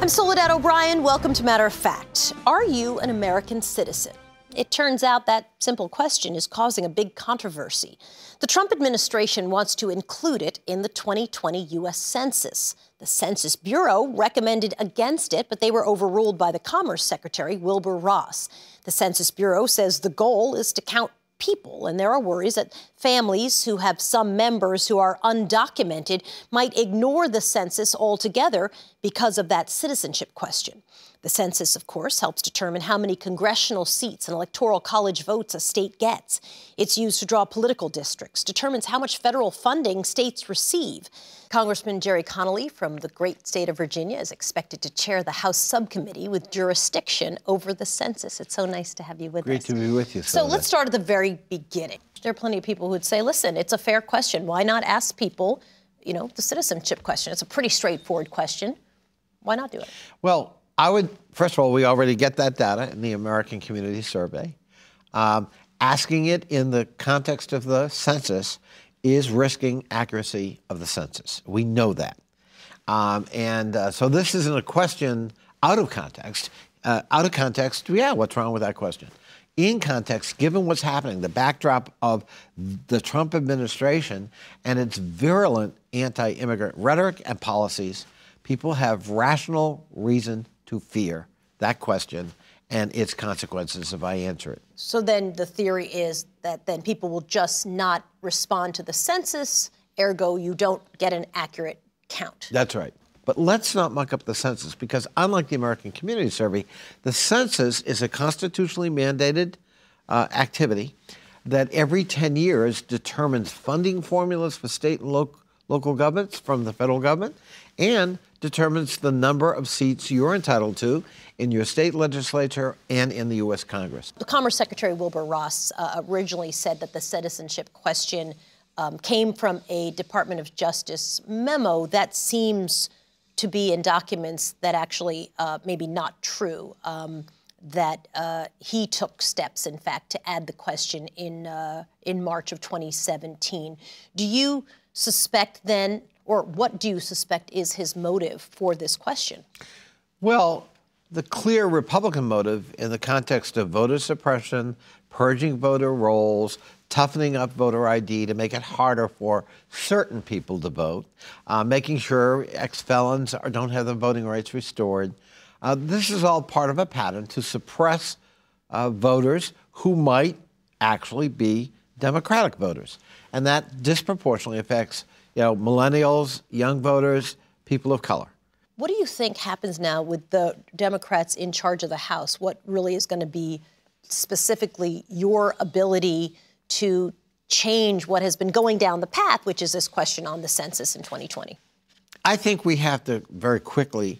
I'm Soledad O'Brien. Welcome to Matter of Fact. Are you an American citizen? It turns out that simple question is causing a big controversy. The Trump administration wants to include it in the 2020 U.S. Census. The Census Bureau recommended against it, but they were overruled by the Commerce Secretary, Wilbur Ross. The Census Bureau says the goal is to count people, and there are worries that families who have some members who are undocumented might ignore the census altogether because of that citizenship question. The census, of course, helps determine how many congressional seats and electoral college votes a state gets. It's used to draw political districts, determines how much federal funding states receive. Congressman Gerry Connolly from the great state of Virginia is expected to chair the House subcommittee with jurisdiction over the census. It's so nice to have you with us. Great to be with you. So let's start at the very beginning. There are plenty of people who would say, listen, it's a fair question. Why not ask people, the citizenship question? It's a pretty straightforward question. Why not do it? Well, first of all, we already get that data in the American Community Survey. Asking it in the context of the census is risking accuracy of the census. We know that. So this isn't a question out of context. Yeah, what's wrong with that question? In context, given what's happening, the backdrop of the Trump administration and its virulent anti-immigrant rhetoric and policies, people have rational reason to fear that question and its consequences if I answer it. So then the theory is that then people will just not respond to the census, ergo you don't get an accurate count. That's right. But let's not muck up the census, because unlike the American Community Survey, the census is a constitutionally mandated activity that every 10 years determines funding formulas for state and local governments from the federal government and determines the number of seats you're entitled to in your state legislature and in the U.S. Congress. The Commerce Secretary Wilbur Ross originally said that the citizenship question came from a Department of Justice memo. That seems to be in documents that actually maybe not true, that he took steps, in fact, to add the question in March of 2017. Do you suspect then, or what do you suspect is his motive for this question? Well, the clear Republican motive in the context of voter suppression, purging voter rolls, toughening up voter ID to make it harder for certain people to vote, making sure ex-felons don't have their voting rights restored. This is all part of a pattern to suppress voters who might actually be Democratic voters. And that disproportionately affects millennials, young voters, people of color. What do you think happens now with the Democrats in charge of the House? What really is going to be specifically your ability to change what has been going down the path, which is this question on the census in 2020? I think we have to very quickly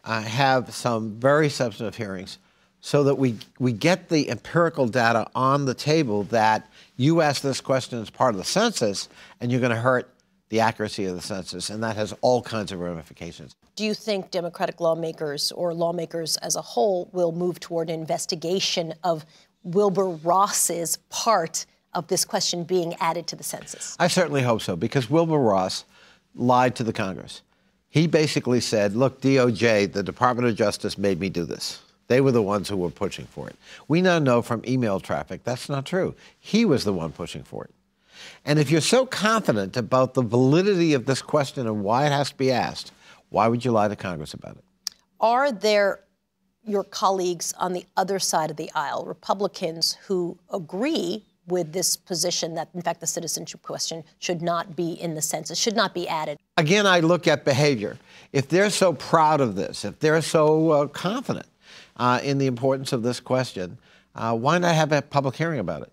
have some very substantive hearings so that we get the empirical data on the table that you ask this question as part of the census and you're going to hurt the accuracy of the census, and that has all kinds of ramifications. Do you think Democratic lawmakers or lawmakers as a whole will move toward an investigation of Wilbur Ross's part of this question being added to the census? I certainly hope so, because Wilbur Ross lied to the Congress. He basically said, look, DOJ, the Department of Justice, made me do this. They were the ones who were pushing for it. We now know from email traffic that's not true. He was the one pushing for it. And if you're so confident about the validity of this question and why it has to be asked, why would you lie to Congress about it? Are there your colleagues on the other side of the aisle, Republicans, who agree with this position that, in fact, the citizenship question should not be in the census, should not be added? Again, I look at behavior. If they're so proud of this, if they're so confident in the importance of this question, why not have a public hearing about it?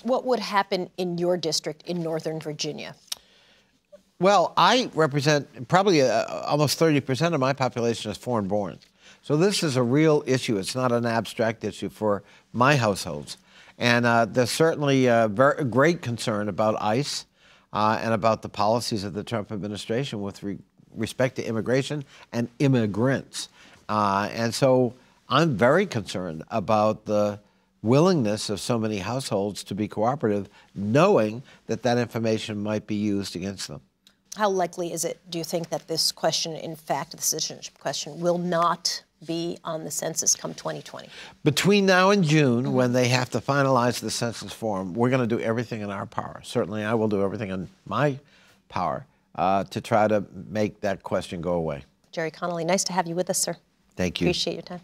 What would happen in your district in Northern Virginia? Well, I represent probably almost 30% of my population is foreign-born. So this is a real issue. It's not an abstract issue for my households. And there's certainly very great concern about ICE and about the policies of the Trump administration with respect to immigration and immigrants. And so I'm very concerned about the willingness of so many households to be cooperative, knowing that that information might be used against them. How likely is it, do you think, that this question, in fact, the citizenship question, will not be on the census come 2020? Between now and June, when they have to finalize the census form, we're going to do everything in our power. Certainly, I will do everything in my power to try to make that question go away. Gerry Connolly, nice to have you with us, sir. Thank you. Appreciate your time.